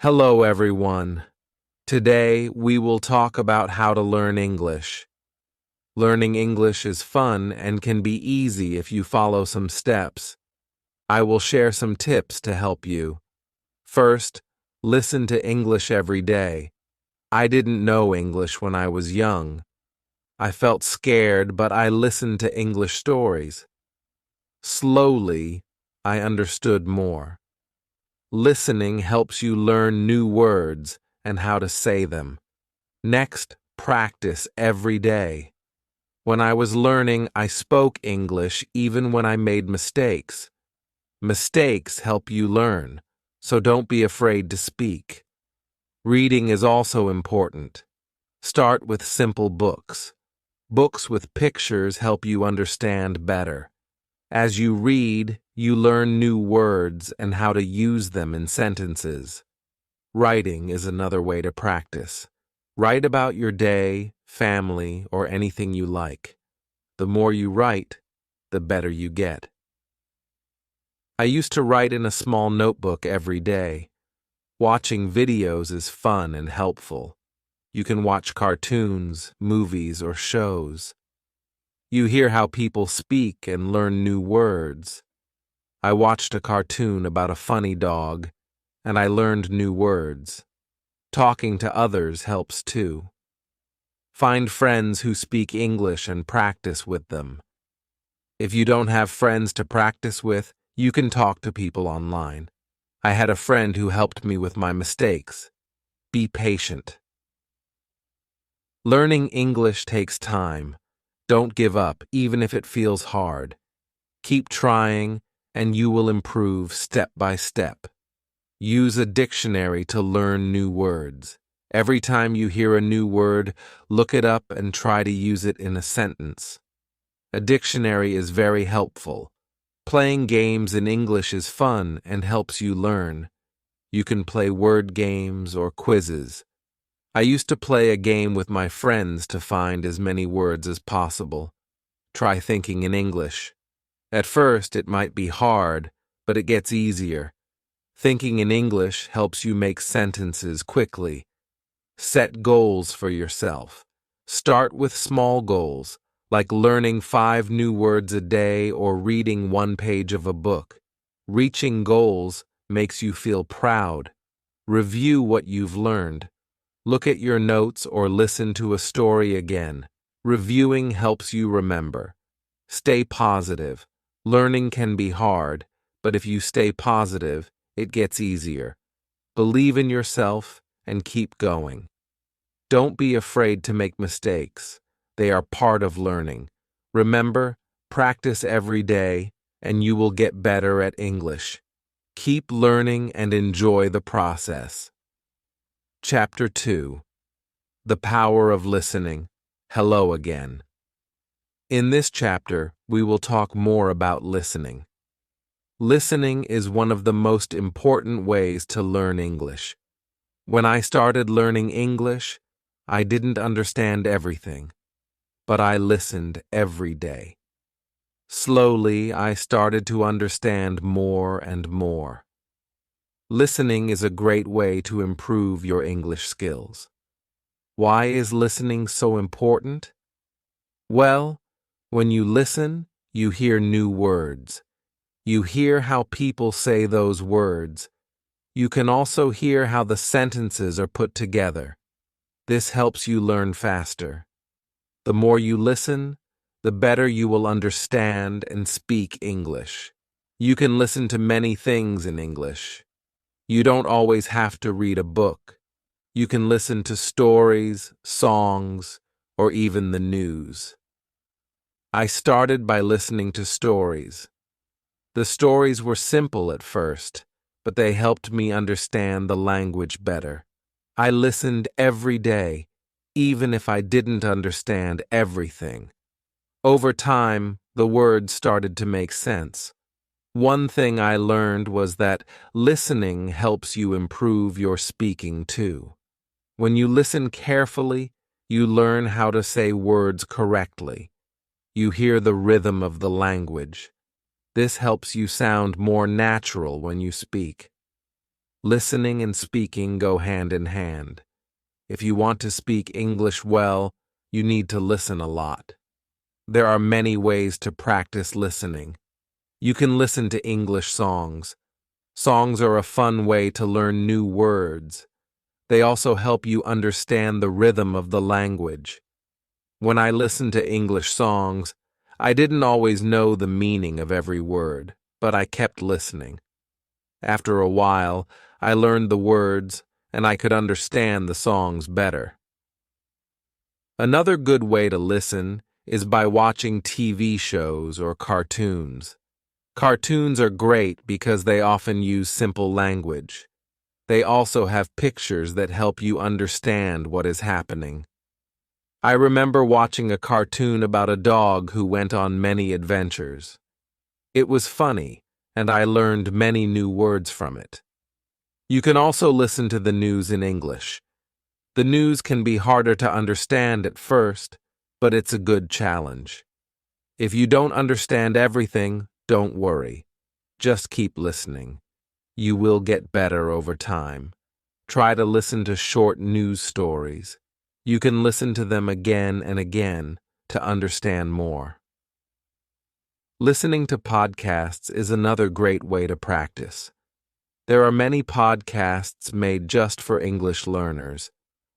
Hello, everyone. Today, we will talk about how to learn English. Learning English is fun and can be easy if you follow some steps. I will share some tips to help you. First, listen to English every day. I didn't know English when I was young. I felt scared, but I listened to English stories. Slowly, I understood more. Listening helps you learn new words and how to say them. Next, practice every day. When I was learning, I spoke English even when I made mistakes. Mistakes help you learn, so don't be afraid to speak. Reading is also important. Start with simple books. Books with pictures help you understand better. As you read, you learn new words and how to use them in sentences. Writing is another way to practice. Write about your day, family, or anything you like. The more you write, the better you get. I used to write in a small notebook every day. Watching videos is fun and helpful. You can watch cartoons, movies, or shows. You hear how people speak and learn new words. I watched a cartoon about a funny dog, and I learned new words. Talking to others helps too. Find friends who speak English and practice with them. If you don't have friends to practice with, you can talk to people online. I had a friend who helped me with my mistakes. Be patient. Learning English takes time. Don't give up, even if it feels hard. Keep trying, and you will improve step by step. Use a dictionary to learn new words. Every time you hear a new word, look it up and try to use it in a sentence. A dictionary is very helpful. Playing games in English is fun and helps you learn. You can play word games or quizzes. I used to play a game with my friends to find as many words as possible. Try thinking in English. At first, it might be hard, but it gets easier. Thinking in English helps you make sentences quickly. Set goals for yourself. Start with small goals, like learning 5 new words a day or reading 1 page of a book. Reaching goals makes you feel proud. Review what you've learned. Look at your notes or listen to a story again. Reviewing helps you remember. Stay positive. Learning can be hard, but if you stay positive, it gets easier. Believe in yourself and keep going. Don't be afraid to make mistakes. They are part of learning. Remember, practice every day, and you will get better at English. Keep learning and enjoy the process. Chapter 2. The Power of Listening. Hello again. In this chapter, we will talk more about listening. Listening is one of the most important ways to learn English. When I started learning English, I didn't understand everything, but I listened every day. Slowly, I started to understand more and more. Listening is a great way to improve your English skills. Why is listening so important? Well, when you listen, you hear new words. You hear how people say those words. You can also hear how the sentences are put together. This helps you learn faster. The more you listen, the better you will understand and speak English. You can listen to many things in English. You don't always have to read a book. You can listen to stories, songs, or even the news. I started by listening to stories. The stories were simple at first, but they helped me understand the language better. I listened every day, even if I didn't understand everything. Over time, the words started to make sense. One thing I learned was that listening helps you improve your speaking too. When you listen carefully, you learn how to say words correctly. You hear the rhythm of the language. This helps you sound more natural when you speak. Listening and speaking go hand in hand. If you want to speak English well, you need to listen a lot. There are many ways to practice listening. You can listen to English songs. Songs are a fun way to learn new words. They also help you understand the rhythm of the language. When I listened to English songs, I didn't always know the meaning of every word, but I kept listening. After a while, I learned the words, and I could understand the songs better. Another good way to listen is by watching TV shows or cartoons. Cartoons are great because they often use simple language. They also have pictures that help you understand what is happening. I remember watching a cartoon about a dog who went on many adventures. It was funny, and I learned many new words from it. You can also listen to the news in English. The news can be harder to understand at first, but it's a good challenge. If you don't understand everything, don't worry. Just keep listening. You will get better over time. Try to listen to short news stories. You can listen to them again and again to understand more. Listening to podcasts is another great way to practice. There are many podcasts made just for English learners.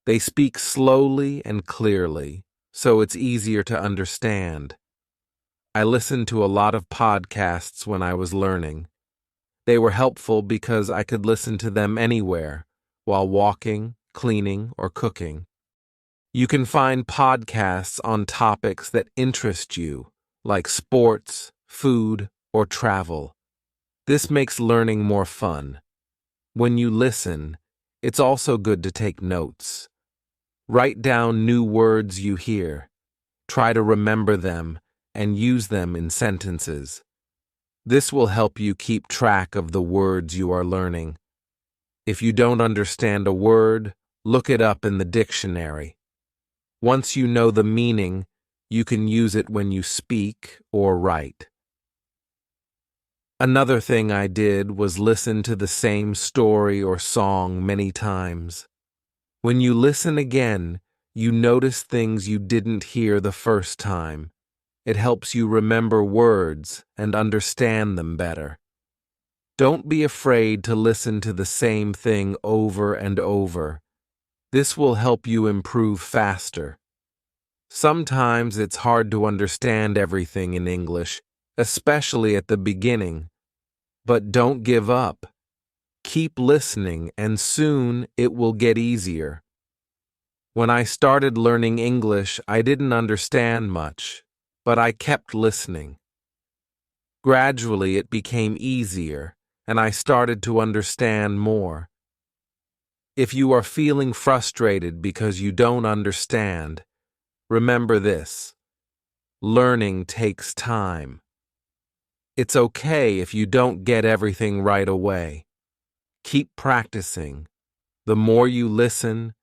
They speak slowly and clearly, so it's easier to understand. I listened to a lot of podcasts when I was learning. They were helpful because I could listen to them anywhere, while walking, cleaning, or cooking. You can find podcasts on topics that interest you, like sports, food, or travel. This makes learning more fun. When you listen, it's also good to take notes. Write down new words you hear. Try to remember them and use them in sentences. This will help you keep track of the words you are learning. If you don't understand a word, look it up in the dictionary. Once you know the meaning, you can use it when you speak or write. Another thing I did was listen to the same story or song many times. When you listen again, you notice things you didn't hear the first time. It helps you remember words and understand them better. Don't be afraid to listen to the same thing over and over. This will help you improve faster. Sometimes it's hard to understand everything in English, especially at the beginning. But don't give up. Keep listening, and soon it will get easier. When I started learning English, I didn't understand much, but I kept listening. Gradually, it became easier, and I started to understand more. If you are feeling frustrated because you don't understand, remember this: learning takes time. It's okay if you don't get everything right away. Keep practicing. The more you listen,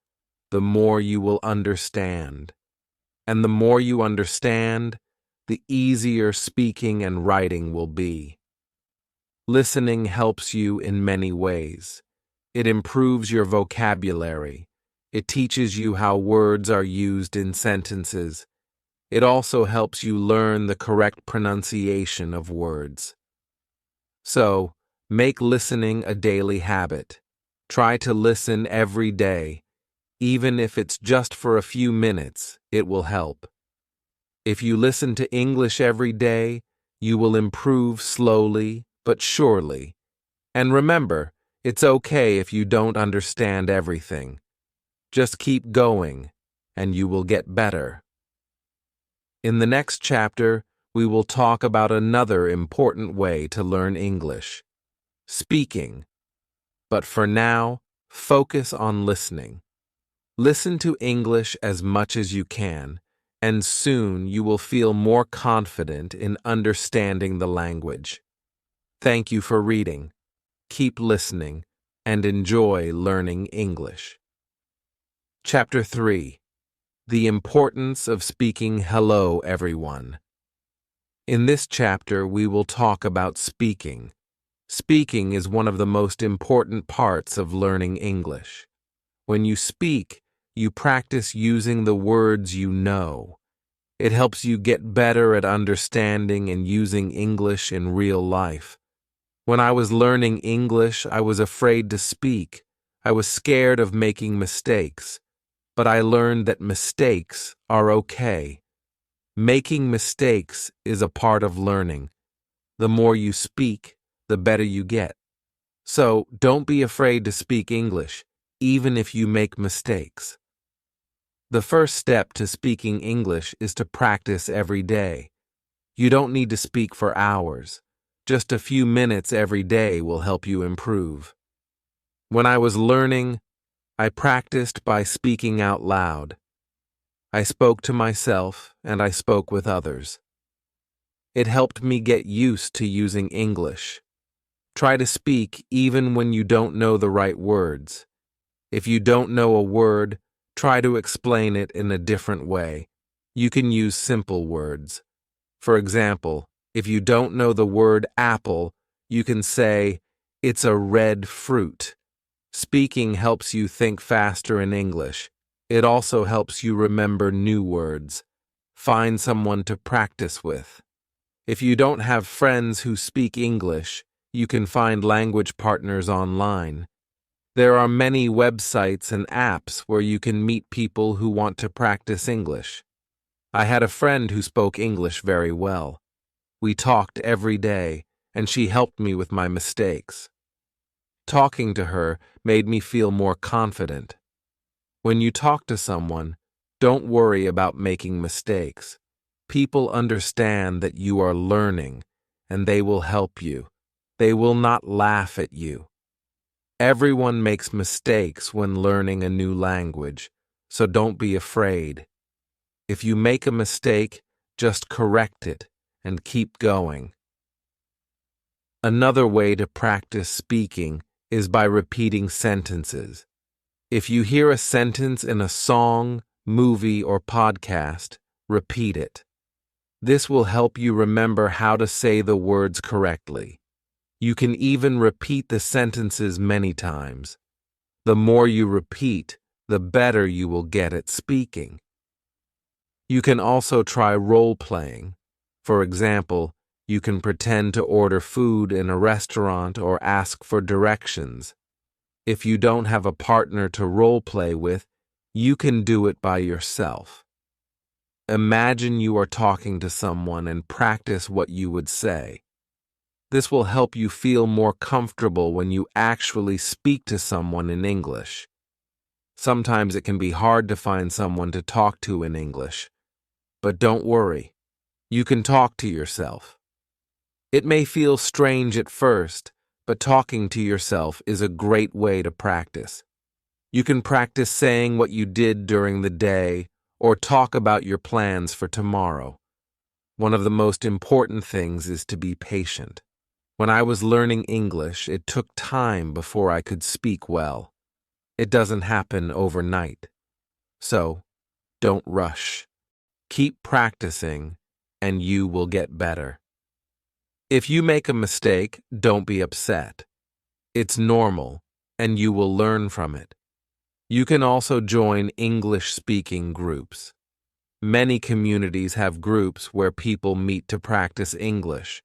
the more you will understand. And the more you understand, the easier speaking and writing will be. Listening helps you in many ways. It improves your vocabulary. It teaches you how words are used in sentences. It also helps you learn the correct pronunciation of words. So, make listening a daily habit. Try to listen every day. Even if it's just for a few minutes, it will help. If you listen to English every day, you will improve slowly but surely. And remember, it's okay if you don't understand everything. Just keep going, and you will get better. In the next chapter, we will talk about another important way to learn English: speaking. But for now, focus on listening. Listen to English as much as you can, and soon you will feel more confident in understanding the language. Thank you for reading. Keep listening and enjoy learning English. Chapter 3: The Importance of Speaking Hello, Everyone. In this chapter, we will talk about speaking. Speaking is one of the most important parts of learning English. When you speak, you practice using the words you know. It helps you get better at understanding and using English in real life. When I was learning English, I was afraid to speak. I was scared of making mistakes. But I learned that mistakes are okay. Making mistakes is a part of learning. The more you speak, the better you get. So don't be afraid to speak English, even if you make mistakes. The first step to speaking English is to practice every day. You don't need to speak for hours. Just a few minutes every day will help you improve. When I was learning, I practiced by speaking out loud. I spoke to myself and I spoke with others. It helped me get used to using English. Try to speak even when you don't know the right words. If you don't know a word, try to explain it in a different way. You can use simple words. For example, if you don't know the word apple, you can say, "It's a red fruit." Speaking helps you think faster in English. It also helps you remember new words. Find someone to practice with. If you don't have friends who speak English, you can find language partners online. There are many websites and apps where you can meet people who want to practice English. I had a friend who spoke English very well. We talked every day, and she helped me with my mistakes. Talking to her made me feel more confident. When you talk to someone, don't worry about making mistakes. People understand that you are learning, and they will help you. They will not laugh at you. Everyone makes mistakes when learning a new language, so don't be afraid. If you make a mistake, just correct it and keep going. Another way to practice speaking is by repeating sentences. If you hear a sentence in a song, movie, or podcast, repeat it. This will help you remember how to say the words correctly. You can even repeat the sentences many times. The more you repeat, the better you will get at speaking. You can also try role-playing. For example, you can pretend to order food in a restaurant or ask for directions. If you don't have a partner to role-play with, you can do it by yourself. Imagine you are talking to someone and practice what you would say. This will help you feel more comfortable when you actually speak to someone in English. Sometimes it can be hard to find someone to talk to in English. But don't worry, you can talk to yourself. It may feel strange at first, but talking to yourself is a great way to practice. You can practice saying what you did during the day or talk about your plans for tomorrow. One of the most important things is to be patient. When I was learning English, it took time before I could speak well. It doesn't happen overnight. So, don't rush. Keep practicing, and you will get better. If you make a mistake, don't be upset. It's normal, and you will learn from it. You can also join English-speaking groups. Many communities have groups where people meet to practice English.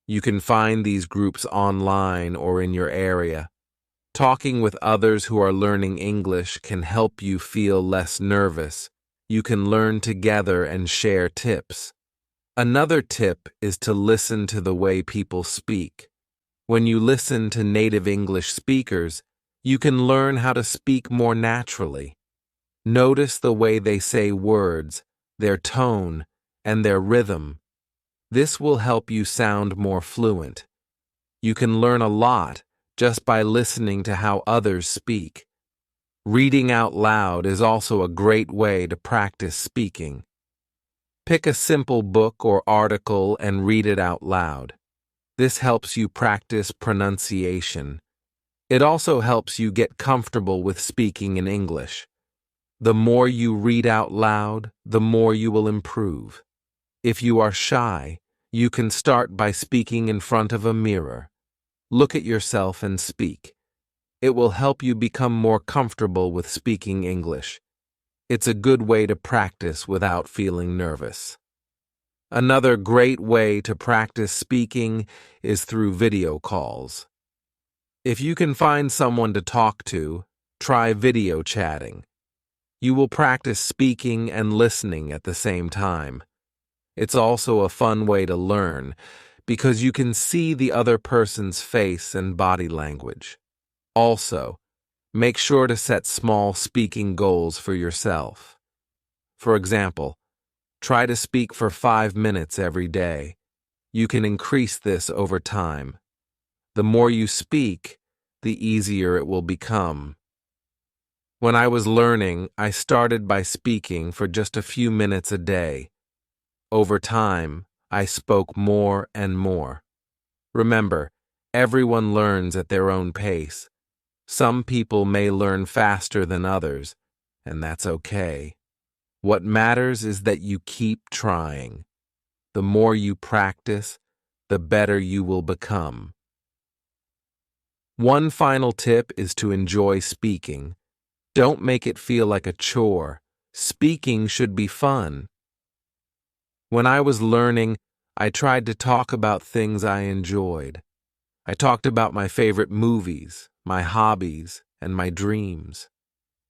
You can find these groups online or in your area. Talking with others who are learning English can help you feel less nervous. You can learn together and share tips. Another tip is to listen to the way people speak. When you listen to native English speakers, you can learn how to speak more naturally. Notice the way they say words, their tone, and their rhythm. This will help you sound more fluent. You can learn a lot just by listening to how others speak. Reading out loud is also a great way to practice speaking. Pick a simple book or article and read it out loud. This helps you practice pronunciation. It also helps you get comfortable with speaking in English. The more you read out loud, the more you will improve. If you are shy, you can start by speaking in front of a mirror. Look at yourself and speak. It will help you become more comfortable with speaking English. It's a good way to practice without feeling nervous. Another great way to practice speaking is through video calls. If you can find someone to talk to, try video chatting. You will practice speaking and listening at the same time. It's also a fun way to learn because you can see the other person's face and body language. Also, make sure to set small speaking goals for yourself. For example, try to speak for 5 minutes every day. You can increase this over time. The more you speak, the easier it will become. When I was learning, I started by speaking for just a few minutes a day. Over time, I spoke more and more. Remember, everyone learns at their own pace. Some people may learn faster than others, and that's okay. What matters is that you keep trying. The more you practice, the better you will become. One final tip is to enjoy speaking. Don't make it feel like a chore. Speaking should be fun. When I was learning, I tried to talk about things I enjoyed. I talked about my favorite movies, my hobbies, and my dreams.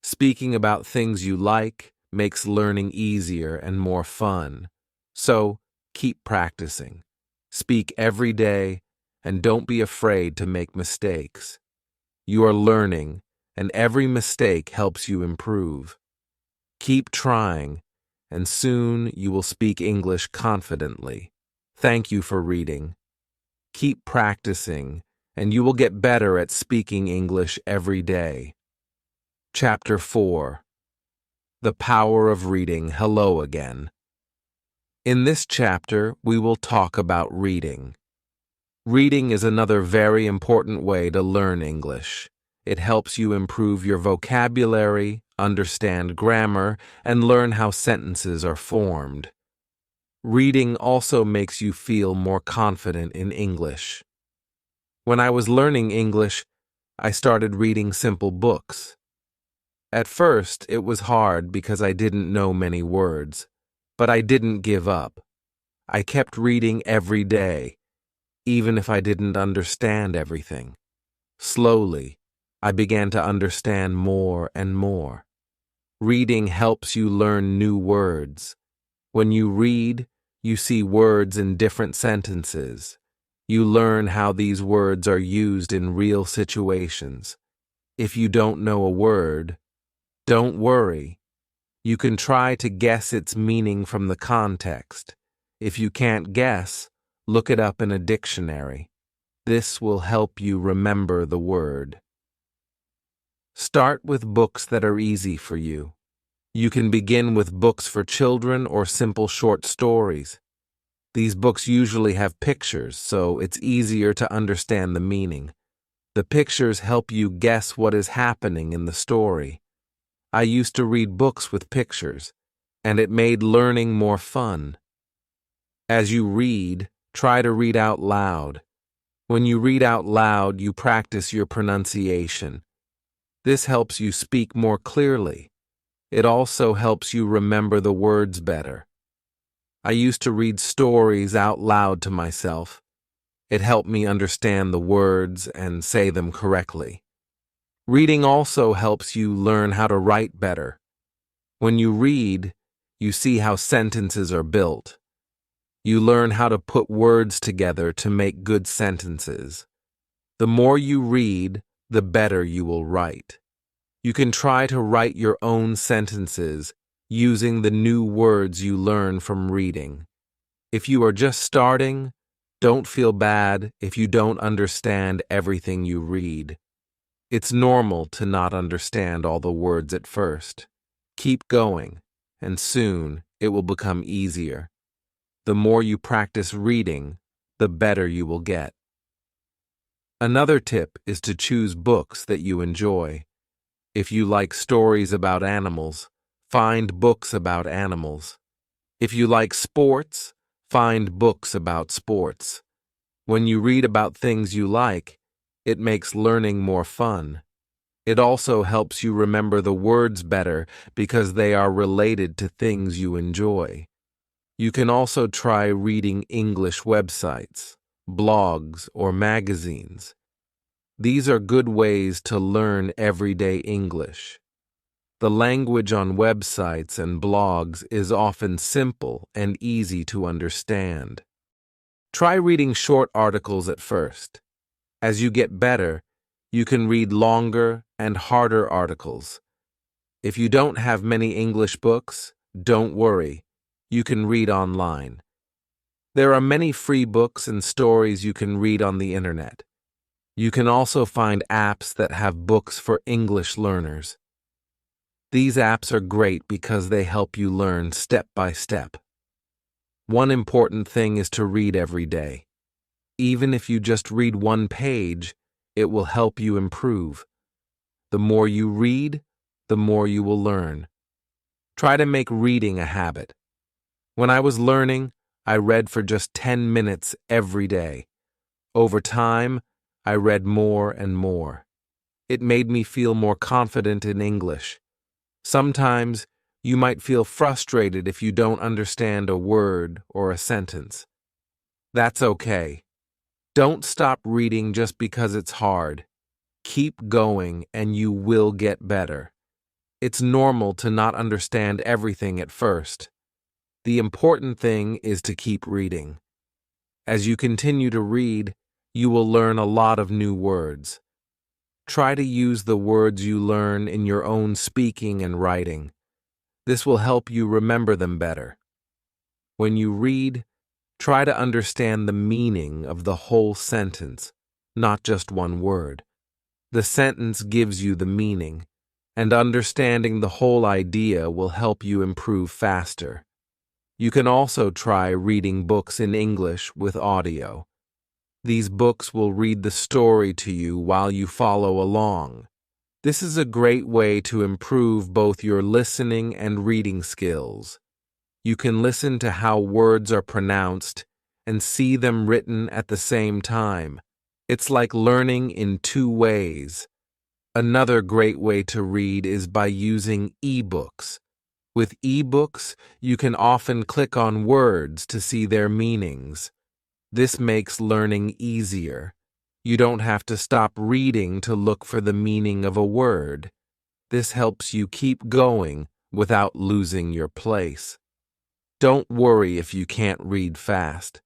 Speaking about things you like makes learning easier and more fun. So, keep practicing. Speak every day, and don't be afraid to make mistakes. You are learning, and every mistake helps you improve. Keep trying, and soon you will speak English confidently. Thank you for reading. Keep practicing, and you will get better at speaking English every day. Chapter 4. The Power of Reading. Hello again. In this chapter, we will talk about reading. Reading is another very important way to learn English. It helps you improve your vocabulary, understand grammar, and learn how sentences are formed. Reading also makes you feel more confident in English. When I was learning English, I started reading simple books. At first, it was hard because I didn't know many words, but I didn't give up. I kept reading every day, even if I didn't understand everything. Slowly, I began to understand more and more. Reading helps you learn new words. When you read, you see words in different sentences. You learn how these words are used in real situations. If you don't know a word, don't worry. You can try to guess its meaning from the context. If you can't guess, look it up in a dictionary. This will help you remember the word. Start with books that are easy for you. You can begin with books for children or simple short stories. These books usually have pictures, so it's easier to understand the meaning. The pictures help you guess what is happening in the story. I used to read books with pictures, and it made learning more fun. As you read, try to read out loud. When you read out loud, you practice your pronunciation. This helps you speak more clearly. It also helps you remember the words better. I used to read stories out loud to myself. It helped me understand the words and say them correctly. Reading also helps you learn how to write better. When you read, you see how sentences are built. You learn how to put words together to make good sentences. The more you read, the better you will write. You can try to write your own sentences using the new words you learn from reading. If you are just starting, don't feel bad if you don't understand everything you read. It's normal to not understand all the words at first. Keep going, and soon it will become easier. The more you practice reading, the better you will get. Another tip is to choose books that you enjoy. If you like stories about animals, find books about animals. If you like sports, find books about sports. When you read about things you like, It makes learning more fun. It also helps you remember the words better because they are related to things you enjoy. You can also try reading English websites, blogs, or magazines. These are good ways to learn everyday English. The language on websites and blogs is often simple and easy to understand. Try reading short articles at first. As you get better, you can read longer and harder articles. If you don't have many English books, don't worry. You can read online. There are many free books and stories you can read on the internet. You can also find apps that have books for English learners. These apps are great because they help you learn step by step. One important thing is to read every day. Even if you just read one page, it will help you improve. The more you read, the more you will learn. Try to make reading a habit. When I was learning, I read for just 10 minutes every day. Over time, I read more and more. It made me feel more confident in English. Sometimes, you might feel frustrated if you don't understand a word or a sentence. That's okay. Don't stop reading just because it's hard. Keep going and you will get better. It's normal to not understand everything at first. The important thing is to keep reading. As you continue to read, you will learn a lot of new words. Try to use the words you learn in your own speaking and writing. This will help you remember them better. When you read, try to understand the meaning of the whole sentence, not just one word. The sentence gives you the meaning, and understanding the whole idea will help you improve faster. You can also try reading books in English with audio. These books will read the story to you while you follow along. This is a great way to improve both your listening and reading skills. You can listen to how words are pronounced and see them written at the same time. It's like learning in two ways. Another great way to read is by using ebooks. With ebooks, you can often click on words to see their meanings. This makes learning easier. You don't have to stop reading to look for the meaning of a word. This helps you keep going without losing your place. Don't worry if you can't read fast.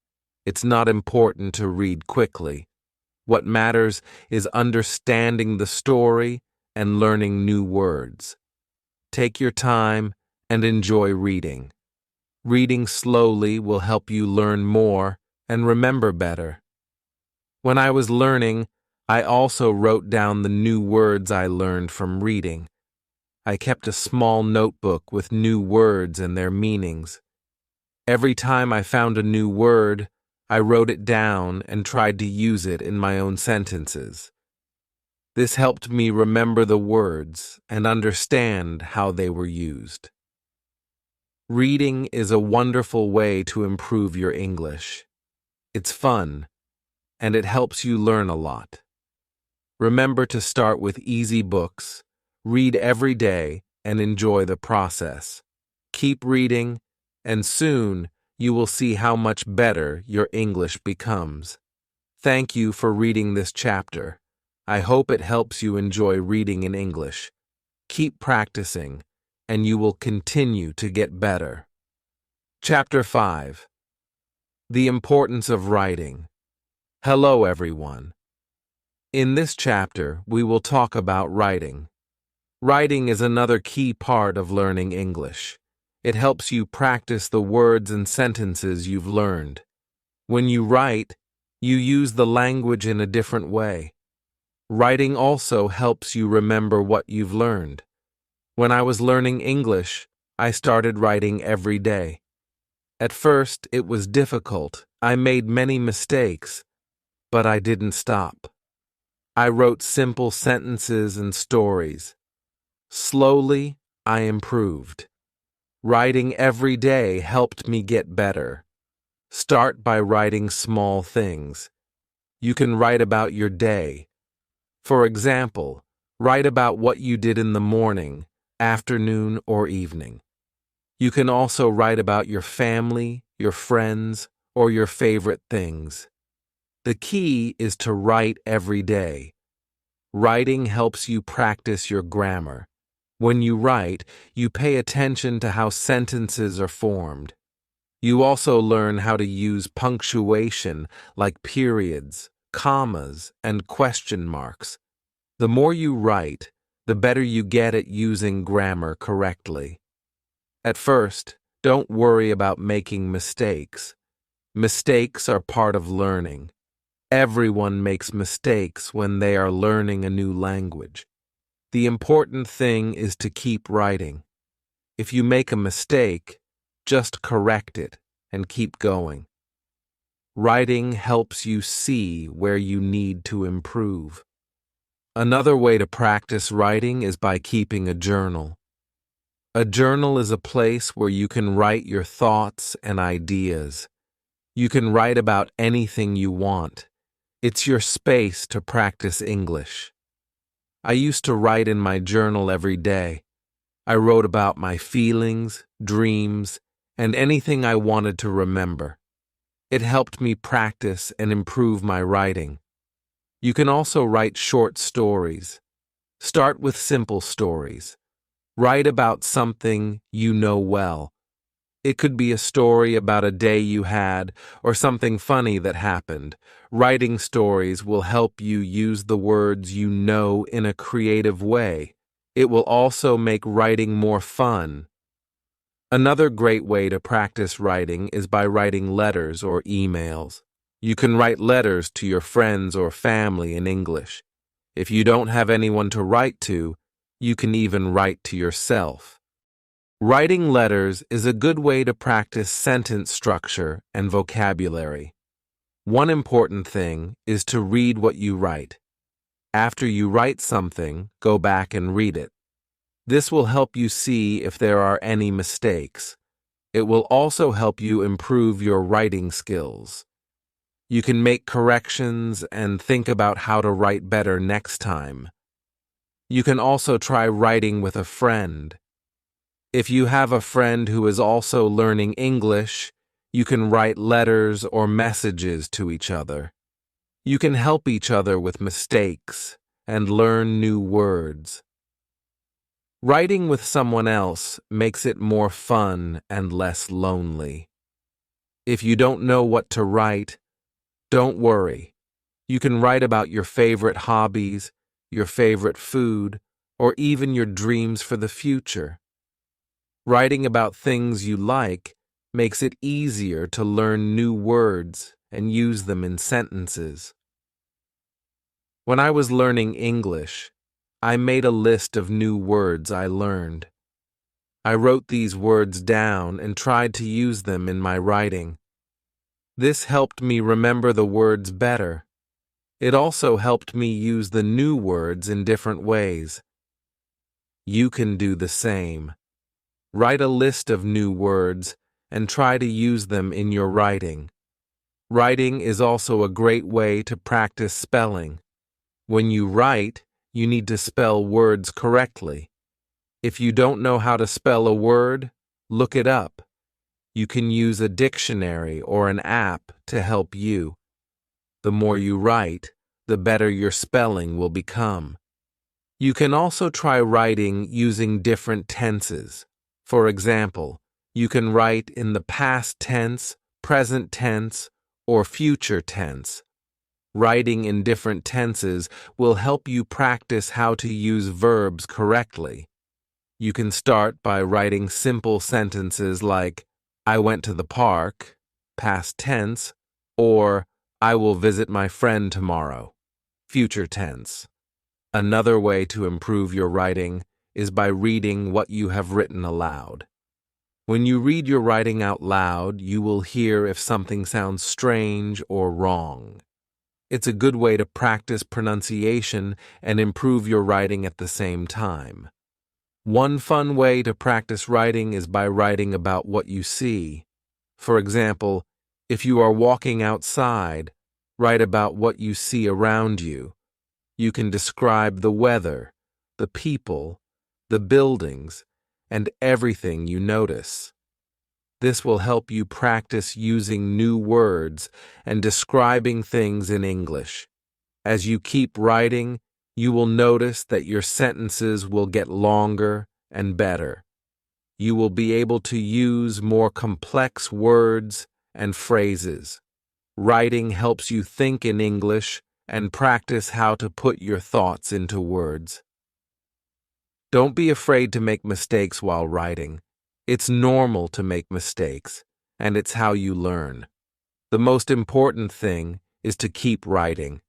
It's not important to read quickly. What matters is understanding the story and learning new words. Take your time and enjoy reading. Reading slowly will help you learn more and remember better. When I was learning, I also wrote down the new words I learned from reading. I kept a small notebook with new words and their meanings. Every time I found a new word, I wrote it down and tried to use it in my own sentences. This helped me remember the words and understand how they were used. Reading is a wonderful way to improve your English. It's fun, and it helps you learn a lot. Remember to start with easy books, read every day, and enjoy the process. Keep reading, and soon you will see how much better your English becomes. Thank you for reading this chapter. I hope it helps you enjoy reading in English. Keep practicing, and you will continue to get better. Chapter 5. The Importance of Writing. Hello, everyone. In this chapter, we will talk about writing. Writing is another key part of learning English. It helps you practice the words and sentences you've learned. When you write, you use the language in a different way. Writing also helps you remember what you've learned. When I was learning English, I started writing every day. At first, it was difficult. I made many mistakes, but I didn't stop. I wrote simple sentences and stories. Slowly, I improved. Writing every day helped me get better. Start by writing small things. You can write about your day, For example, write about what you did in the morning, afternoon, or evening. You can also write about your family, your friends, or your favorite things. The key is to write every day. Writing helps you practice your grammar. When you write, you pay attention to how sentences are formed. You also learn how to use punctuation like periods, commas, and question marks. The more you write, the better you get at using grammar correctly. At first, don't worry about making mistakes. Mistakes are part of learning. Everyone makes mistakes when they are learning a new language. The important thing is to keep writing. If you make a mistake, just correct it and keep going. Writing helps you see where you need to improve. Another way to practice writing is by keeping a journal. A journal is a place where you can write your thoughts and ideas. You can write about anything you want. It's your space to practice English. I used to write in my journal every day. I wrote about my feelings, dreams, and anything I wanted to remember. It helped me practice and improve my writing. You can also write short stories. Start with simple stories. Write about something you know well. It could be a story about a day you had or something funny that happened. Writing stories will help you use the words you know in a creative way. It will also make writing more fun. Another great way to practice writing is by writing letters or emails. You can write letters to your friends or family in English. If you don't have anyone to write to, you can even write to yourself. Writing letters is a good way to practice sentence structure and vocabulary. One important thing is to read what you write. After you write something, go back and read it. This will help you see if there are any mistakes. It will also help you improve your writing skills. You can make corrections and think about how to write better next time. You can also try writing with a friend. If you have a friend who is also learning English, you can write letters or messages to each other. You can help each other with mistakes and learn new words. Writing with someone else makes it more fun and less lonely. If you don't know what to write, don't worry. You can write about your favorite hobbies, your favorite food, or even your dreams for the future. Writing about things you like makes it easier to learn new words and use them in sentences. When I was learning English, I made a list of new words I learned. I wrote these words down and tried to use them in my writing. This helped me remember the words better. It also helped me use the new words in different ways. You can do the same. Write a list of new words and try to use them in your writing. Writing is also a great way to practice spelling. When you write, you need to spell words correctly. If you don't know how to spell a word, look it up. You can use a dictionary or an app to help you. The more you write, the better your spelling will become. You can also try writing using different tenses. For example, you can write in the past tense, present tense, or future tense. Writing in different tenses will help you practice how to use verbs correctly. You can start by writing simple sentences like, I went to the park, past tense, or I will visit my friend tomorrow, future tense. Another way to improve your writing is by reading what you have written aloud. When you read your writing out loud, you will hear if something sounds strange or wrong. It's a good way to practice pronunciation and improve your writing at the same time. One fun way to practice writing is by writing about what you see. For example, if you are walking outside, write about what you see around you. you can describe the weather, the people, the buildings, and everything you notice. This will help you practice using new words and describing things in English. As you keep writing, you will notice that your sentences will get longer and better. You will be able to use more complex words and phrases. Writing helps you think in English and practice how to put your thoughts into words. Don't be afraid to make mistakes while writing. It's normal to make mistakes, and it's how you learn. The most important thing is to keep writing.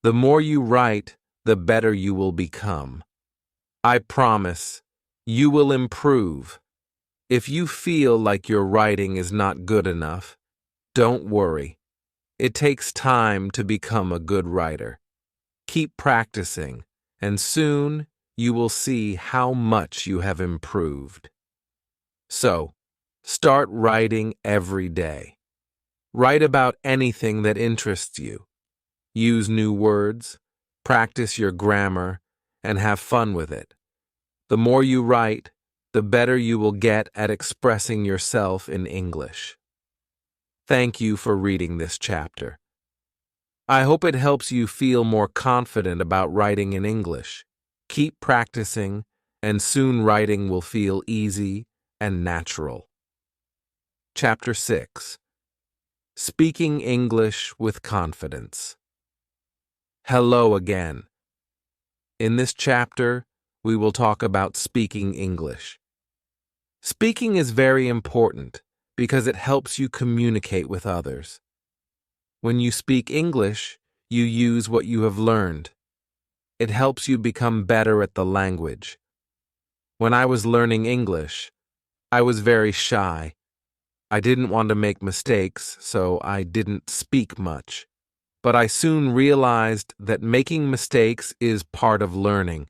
The more you write, the better you will become. I promise, you will improve. If you feel like your writing is not good enough, don't worry. It takes time to become a good writer. Keep practicing, and soon you will see how much you have improved. So, start writing every day. Write about anything that interests you. Use new words, practice your grammar, and have fun with it. The more you write, the better you will get at expressing yourself in English. Thank you for reading this chapter. I hope it helps you feel more confident about writing in English. Keep practicing, and soon writing will feel easy and natural. Chapter 6. Speaking English with Confidence. Hello again. In this chapter, we will talk about speaking English. Speaking is very important because it helps you communicate with others. When you speak English, you use what you have learned. It helps you become better at the language. When I was learning English, I was very shy. I didn't want to make mistakes, so I didn't speak much. But I soon realized that making mistakes is part of learning.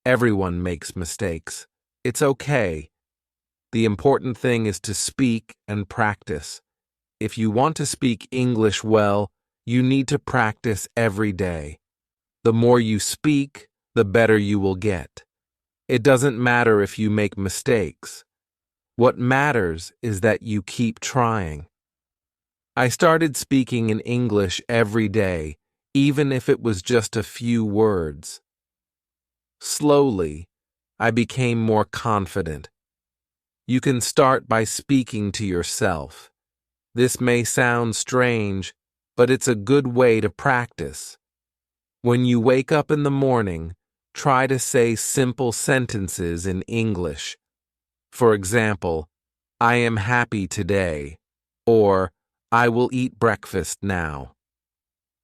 Everyone makes mistakes. It's okay. The important thing is to speak and practice. If you want to speak English well, you need to practice every day. The more you speak, the better you will get. It doesn't matter if you make mistakes. What matters is that you keep trying. I started speaking in English every day, even if it was just a few words. Slowly, I became more confident. You can start by speaking to yourself. This may sound strange, but it's a good way to practice. When you wake up in the morning, try to say simple sentences in English. For example, I am happy today, or I will eat breakfast now.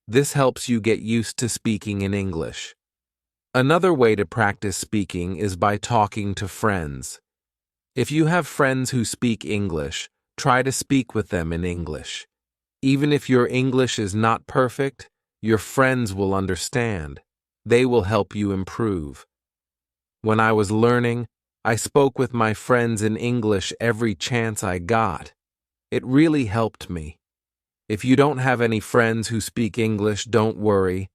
This helps you get used to speaking in English. Another way to practice speaking is by talking to friends. If you have friends who speak English, try to speak with them in English. Even if your English is not perfect, your friends will understand. They will help you improve. When I was learning, I spoke with my friends in English every chance I got. It really helped me. If you don't have any friends who speak English, don't worry.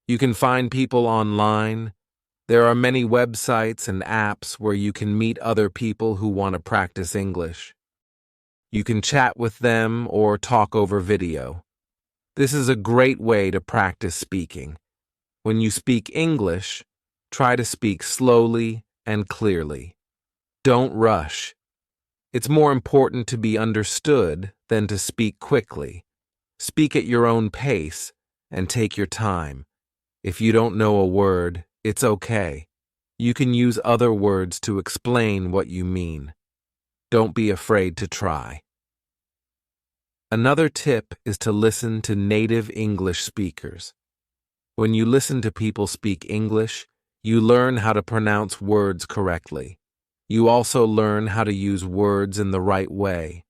You can find people online. There are many websites and apps where you can meet other people who want to practice English. You can chat with them or talk over video. This is a great way to practice speaking. When you speak English, try to speak slowly and clearly. Don't rush. It's more important to be understood than to speak quickly. Speak at your own pace and take your time. If you don't know a word, it's okay. You can use other words to explain what you mean. Don't be afraid to try. Another tip is to listen to native English speakers. When you listen to people speak English, you learn how to pronounce words correctly. You also learn how to use words in the right way.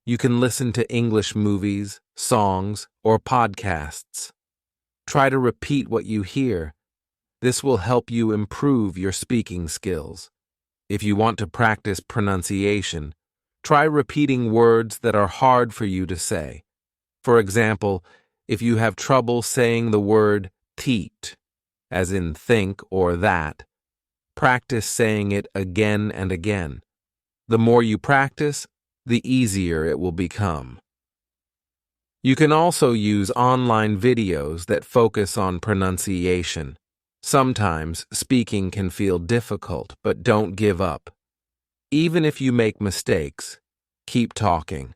You can listen to English movies, songs, or podcasts. Try to repeat what you hear. This will help you improve your speaking skills. If you want to practice pronunciation, try repeating words that are hard for you to say. For example, if you have trouble saying the word teat, as in think or that. Practice saying it again and again. The more you practice, the easier it will become. You can also use online videos that focus on pronunciation. Sometimes speaking can feel difficult, but don't give up. Even if you make mistakes, keep talking.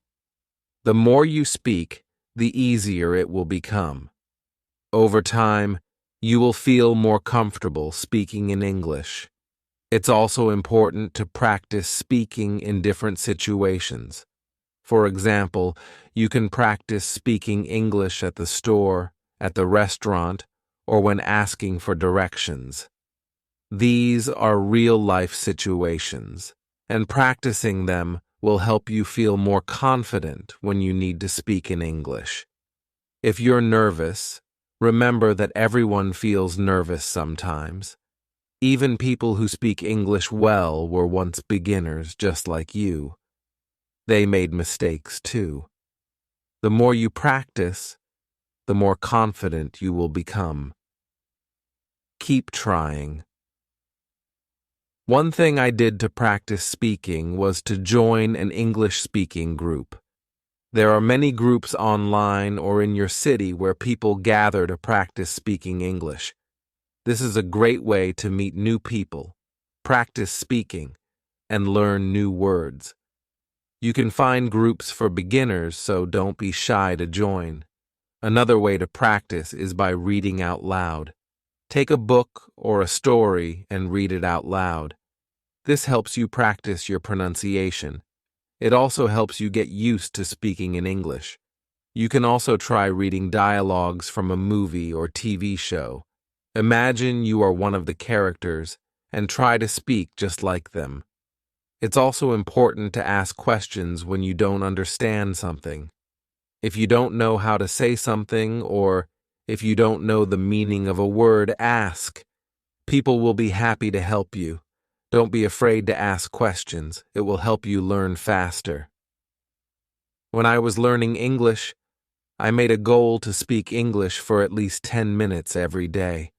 The more you speak, the easier it will become. Over time, you will feel more comfortable speaking in English. It's also important to practice speaking in different situations. For example, you can practice speaking English at the store, at the restaurant, or when asking for directions. These are real-life situations, and practicing them will help you feel more confident when you need to speak in English. If you're nervous, remember that everyone feels nervous sometimes. Even people who speak English well were once beginners just like you. They made mistakes too. The more you practice, the more confident you will become. Keep trying. One thing I did to practice speaking was to join an English-speaking group. There are many groups online or in your city where people gather to practice speaking English. This is a great way to meet new people, practice speaking, and learn new words. You can find groups for beginners, so don't be shy to join. Another way to practice is by reading out loud. Take a book or a story and read it out loud. This helps you practice your pronunciation. It also helps you get used to speaking in English. You can also try reading dialogues from a movie or TV show. Imagine you are one of the characters and try to speak just like them. It's also important to ask questions when you don't understand something. If you don't know how to say something or if you don't know the meaning of a word, ask. People will be happy to help you. Don't be afraid to ask questions. It will help you learn faster. When I was learning English, I made a goal to speak English for at least 10 minutes every day.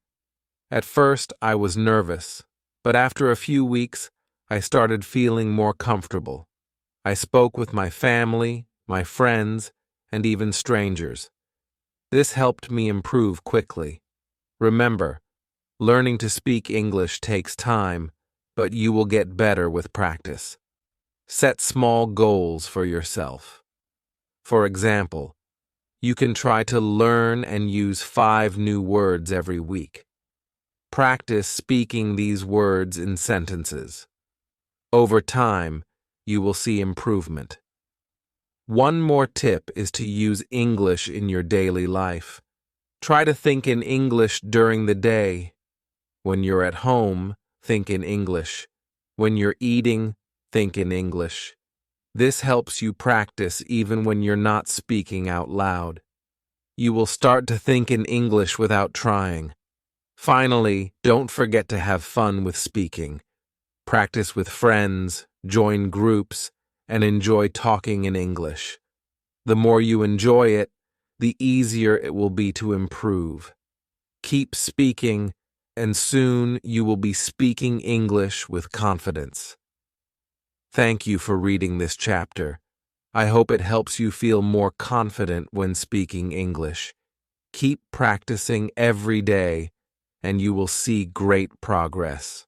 At first, I was nervous, but after a few weeks, I started feeling more comfortable. I spoke with my family, my friends, and even strangers. This helped me improve quickly. Remember, learning to speak English takes time, but you will get better with practice. Set small goals for yourself. For example, you can try to learn and use 5 new words every week. Practice speaking these words in sentences. Over time, you will see improvement. One more tip is to use English in your daily life. Try to think in English during the day. When you're at home, think in English. When you're eating, think in English. This helps you practice even when you're not speaking out loud. You will start to think in English without trying. Finally, don't forget to have fun with speaking. Practice with friends, join groups, and enjoy talking in English. The more you enjoy it, the easier it will be to improve. Keep speaking, and soon you will be speaking English with confidence. Thank you for reading this chapter. I hope it helps you feel more confident when speaking English. Keep practicing every day, and you will see great progress.